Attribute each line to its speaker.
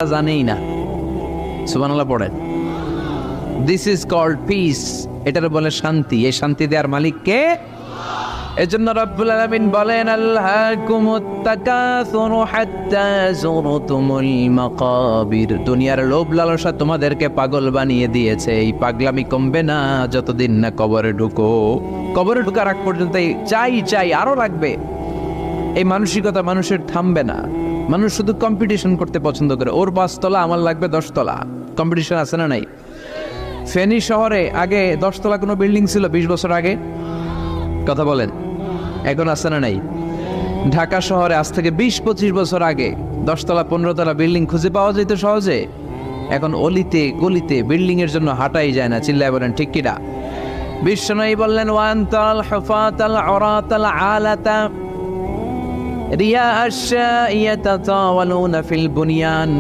Speaker 1: জানেই না। সুবহানাল্লাহ পড়েন। দিস ইজ কল্ড পিস, এটার বলে শান্তি। এই শান্তি দেওয়ার মালিক কে? এজন্য রব্বুল আলামিন বলেন আল্লাহকুমুত তাকাসুরু হাত্তা যুরতুমুল মাকাবির। দুনিয়ার লোভ লালসা তোমাদেরকে পাগল বানিয়ে দিয়েছে। এই পাগলামি কমবে না যতদিন না কবরে ঢুকো। কবরে ঢোকার আগ পর্যন্ত এই চাই চাই আরো লাগবে, এই মানসিকতা মানুষের থামবে না। মানুষ শুধু কম্পিটিশন করতে পছন্দ করে, ওর 5 তলা আমার লাগবে 10 তলা। কম্পিটিশন আছে না নাই? ফেনী শহরে আগে 10 তলা কোনো বিল্ডিং ছিল 20 বছর আগে? কথা বলেন, এখন আছে না নাই? ঢাকা শহরে আজ থেকে 20-25 বছর আগে 10 তলা 15 তলা বিল্ডিং খুঁজে পাওয়া যেত সহজে। এখন অলিতে গলিতে বিল্ডিং এর জন্য হাঁটাই যায় না। চিল্লায় বলেন ঠিক কিনা? বিশ্বনবী বললেন ওয়ান্তাল হুফাতাল উরাতাল আলাতা রিয়া আশ-শাইয়াতাতাওয়ালুনা ফিল বুনিয়ান।